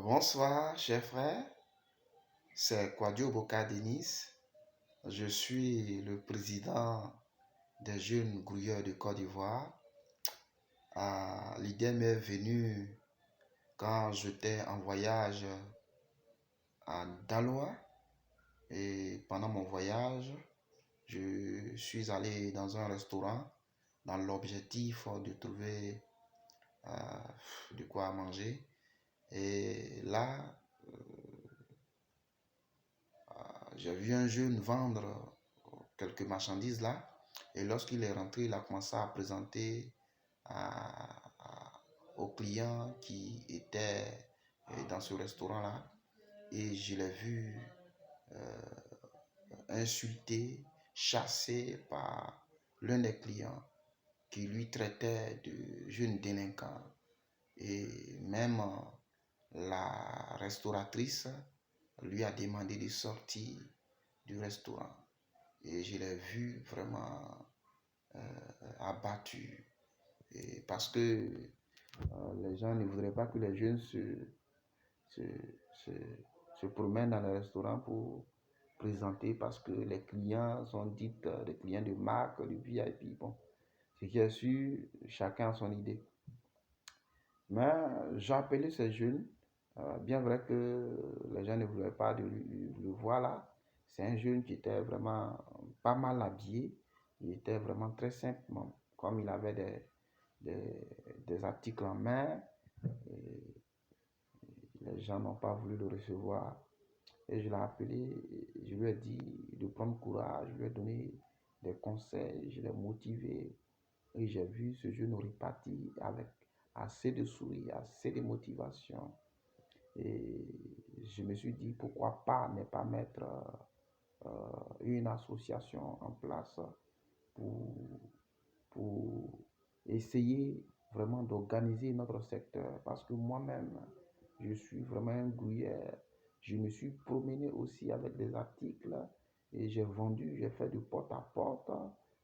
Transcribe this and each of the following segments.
Bonsoir, chers frères. C'est Kwadio Boka Denis. Je suis le président des jeunes grouilleurs de Côte d'Ivoire. L'idée m'est venue quand j'étais en voyage à Daloa. Et pendant mon voyage, je suis allé dans un restaurant dans l'objectif de trouver de quoi manger. Et là, j'ai vu un jeune vendre quelques marchandises là. Et lorsqu'il est rentré, il a commencé à présenter aux clients qui étaient dans ce restaurant-là. Et je l'ai vu insulté, chassé par l'un des clients qui lui traitait de jeune délinquant. Et même la restauratrice lui a demandé de sortir du restaurant. Et je l'ai vu vraiment abattu. Et parce que les gens ne voudraient pas que les jeunes se, se, se promènent dans le restaurant pour présenter parce que les clients sont dits des clients de marque, de VIP. Bon, ce qui est sûr, chacun a son idée. Mais j'ai appelé ces jeunes, bien vrai que les gens ne voulaient pas de le voir là. C'est un jeune qui était vraiment pas mal habillé. Il était vraiment très simple, comme il avait des articles en main. Et les gens n'ont pas voulu le recevoir. Et je l'ai appelé, je lui ai dit de prendre courage, je lui ai donné des conseils, je l'ai motivé. Et j'ai vu ce jeune repartir avec assez de sourire, assez de motivation. Et je me suis dit, pourquoi pas ne pas mettre une association en place pour, pour essayer vraiment d'organiser notre secteur. Parce que moi-même, je suis vraiment un gruyère. Je me suis promené aussi avec des articles et j'ai vendu, j'ai fait du porte-à-porte,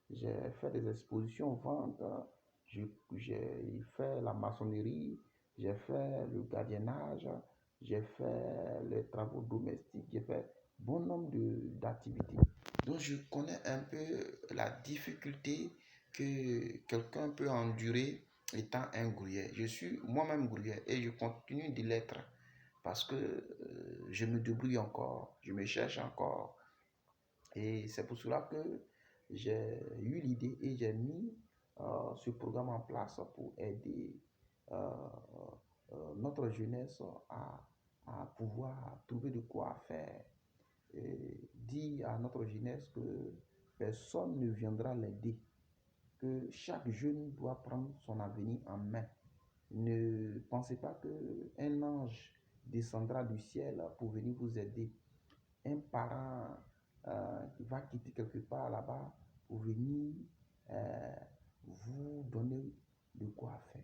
j'ai fait des expositions ventes, j'ai fait la maçonnerie, j'ai fait le gardiennage, j'ai fait les travaux domestiques, j'ai fait bon nombre d'activités. Donc je connais un peu la difficulté que quelqu'un peut endurer étant un gruyère. Je suis moi-même gruyère et je continue de l'être parce que je me débrouille encore, je me cherche encore. Et c'est pour cela que j'ai eu l'idée et j'ai mis ce programme en place pour aider euh, notre jeunesse à pouvoir trouver de quoi faire. Et dit à notre jeunesse que personne ne viendra l'aider, que chaque jeune doit prendre son avenir en main. Ne pensez pas qu'un ange descendra du ciel pour venir vous aider. Un parent va quitter quelque part là-bas pour venir euh, vous donner de quoi faire.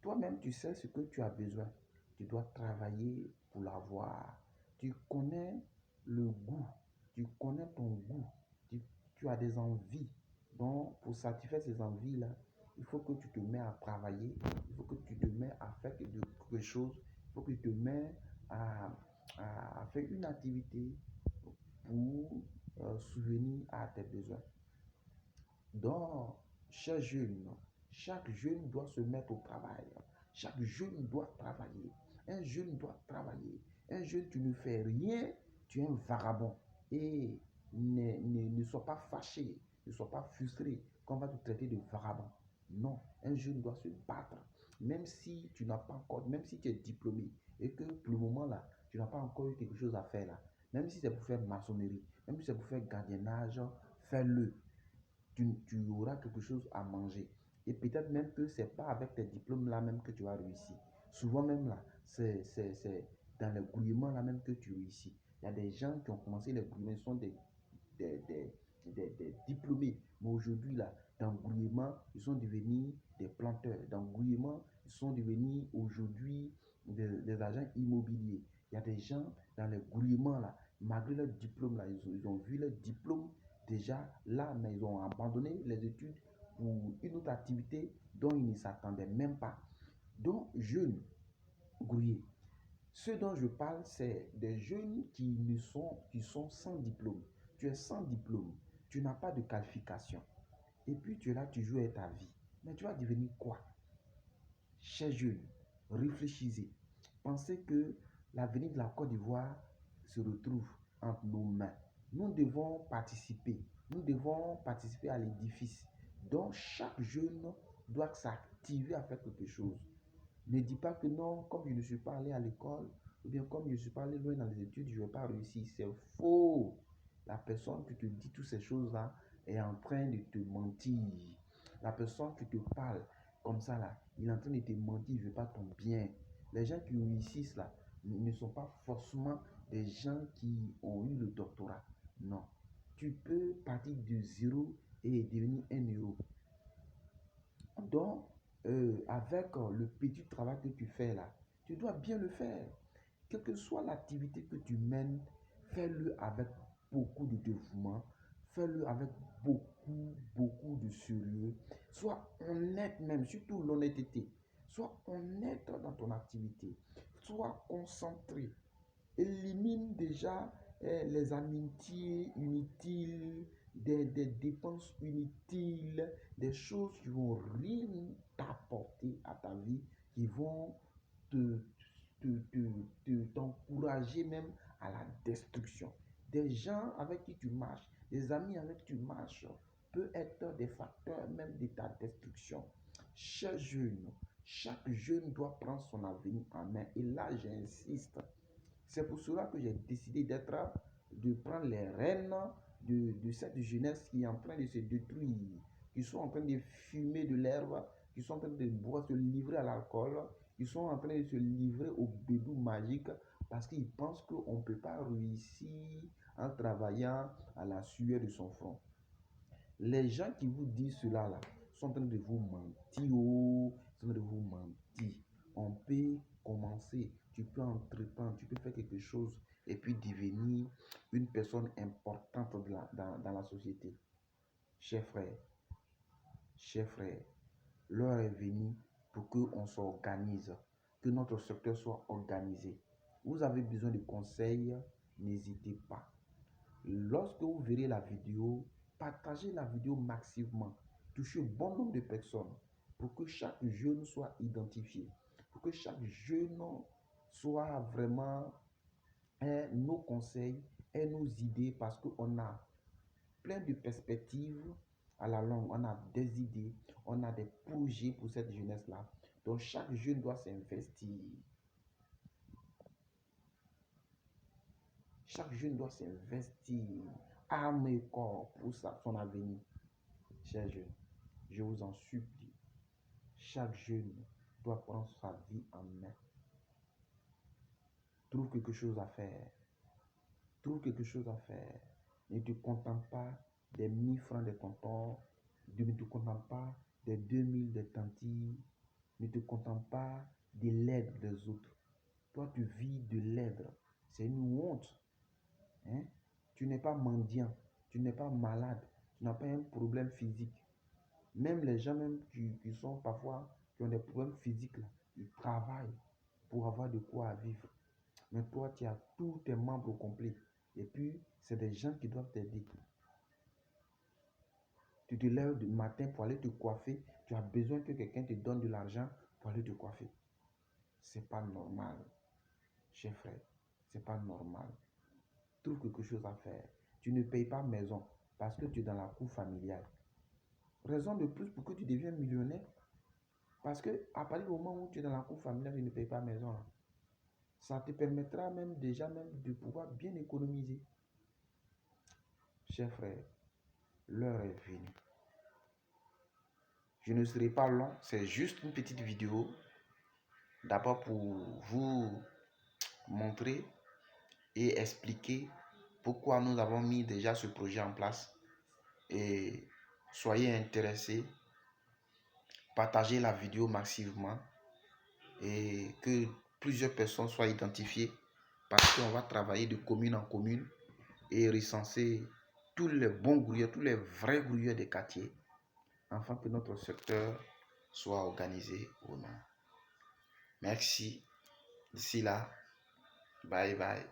Toi-même, tu sais ce que tu as besoin. Tu dois travailler pour l'avoir. Tu connais le goût. Tu connais ton goût. Tu, tu as des envies. Donc, pour satisfaire ces envies-là, il faut que tu te mets à travailler. Il faut que tu te mets à faire quelque chose. Il faut que tu te mets à, à faire une activité pour souvenir à tes besoins. Donc, chers jeunes, chaque jeune doit se mettre au travail. Chaque jeune doit travailler. Un jeune doit travailler. Un jeune, tu ne fais rien, tu es un vagabond. Et ne sois pas fâché, ne sois pas frustré qu'on va te traiter de vagabond. Non, un jeune doit se battre. Même si tu n'as pas encore, même si tu es diplômé et que pour le moment là, tu n'as pas encore eu quelque chose à faire là, même si c'est pour faire maçonnerie, même si c'est pour faire gardiennage, fais-le. Tu auras quelque chose à manger. Et peut-être même que c'est pas avec tes diplômes là même que tu vas réussir. Souvent même là, c'est dans le gouvernement là même que tu réussis. Il y a des gens qui ont commencé les gouvernements, sont des, des, des diplômés. Mais aujourd'hui là, dans le gouvernement, ils sont devenus des planteurs. Dans le gouvernement, ils sont devenus aujourd'hui des agents immobiliers. Il y a des gens dans le gouvernement là, malgré leur diplôme là, ils ont vu leur diplôme déjà là, mais ils ont abandonné les études pour une autre activité dont ils ne s'attendaient même pas. Donc, jeune, grouillé, Ce dont je parle, c'est des jeunes qui sont sans diplôme. Tu es sans diplôme, tu n'as pas de qualification. Et puis tu es là, tu joues avec ta vie. Mais tu vas devenir quoi? Chers jeunes, réfléchissez. Pensez que l'avenir de la Côte d'Ivoire se retrouve entre nos mains. Nous devons participer. Nous devons participer à l'édifice. Donc chaque jeune doit s'activer à faire quelque chose. Ne dis pas que non, comme je ne suis pas allé à l'école, ou bien comme je ne suis pas allé loin dans les études, je ne vais pas réussir. C'est faux. La personne qui te dit toutes ces choses-là est en train de te mentir. La personne qui te parle comme ça, là, il est en train de te mentir, il ne veut pas ton bien. Les gens qui réussissent là ne sont pas forcément des gens qui ont eu le doctorat. Non. Tu peux partir de zéro et devenir un héros. Donc, avec le petit travail que tu fais là, tu dois bien le faire. Quelle que soit l'activité que tu mènes, fais-le avec beaucoup de dévouement, fais-le avec beaucoup de sérieux. Sois honnête même, surtout l'honnêteté. Sois honnête dans ton activité. Sois concentré. Élimine déjà les amitiés inutiles, des dépenses inutiles, des choses qui vont rien t'apporter à ta vie, qui vont te, t'encourager même à la destruction. Des gens avec qui tu marches, des amis avec qui tu marches, peut être des facteurs même de ta destruction. Chaque jeune doit prendre son avenir en main. Et là, j'insiste. C'est pour cela que j'ai décidé de prendre les rênes de cette jeunesse qui est en train de se détruire, qui sont en train de fumer de l'herbe, qui sont en train de boire, se livrer à l'alcool, qui sont en train de se livrer au bédou magique parce qu'ils pensent qu'on ne peut pas réussir en travaillant à la sueur de son front. Les gens qui vous disent cela là sont en train de vous mentir. Oh, sont en train de vous mentir. On peut commencer, tu peux entreprendre, tu peux faire quelque chose et puis devenir une personne importante dans la société. Chers frères, l'heure est venue pour qu'on s'organise, que notre secteur soit organisé. Vous avez besoin de conseils, n'hésitez pas. Lorsque vous verrez la vidéo, partagez la vidéo massivement. Touchez un bon nombre de personnes pour que chaque jeune soit identifié, pour que chaque jeune soit vraiment nos conseils et nos idées parce qu'on a plein de perspectives à la longue, on a des idées, on a des projets pour cette jeunesse-là. Donc chaque jeune doit s'investir. Chaque jeune doit s'investir, âme et corps pour son avenir. Chers jeunes, je vous en supplie, chaque jeune doit prendre sa vie en main. Trouve quelque chose à faire. Trouve quelque chose à faire. Ne te contente pas des 1000 francs de tonton, ne te contente pas des 2000 de tanti, ne te contente pas de l'aide des autres. Toi, tu vis de l'aide. C'est une honte. Hein? Tu n'es pas mendiant, tu n'es pas malade, tu n'as pas un problème physique. Même les gens même qui sont parfois, qui ont des problèmes physiques, là, ils travaillent pour avoir de quoi vivre. Mais toi, tu as tous tes membres complets. Et puis, c'est des gens qui doivent t'aider. Tu te lèves le matin pour aller te coiffer. Tu as besoin que quelqu'un te donne de l'argent pour aller te coiffer. C'est pas normal, cher frère. C'est pas normal. Trouve quelque chose à faire. Tu ne payes pas maison parce que tu es dans la cour familiale. Raison de plus pour que tu deviens millionnaire. Parce que à partir du moment où tu es dans la cour familiale, tu ne payes pas maison. Ça te permettra même déjà même de pouvoir bien économiser. Chers frères, l'heure est venue. Je ne serai pas long, c'est juste une petite vidéo. D'abord pour vous montrer et expliquer pourquoi nous avons mis déjà ce projet en place. Et soyez intéressés, partagez la vidéo massivement et que plusieurs personnes soient identifiées parce qu'on va travailler de commune en commune et recenser tous les bons grouilleurs, tous les vrais grouilleurs des quartiers afin que notre secteur soit organisé au nom. Merci. D'ici là, Bye bye.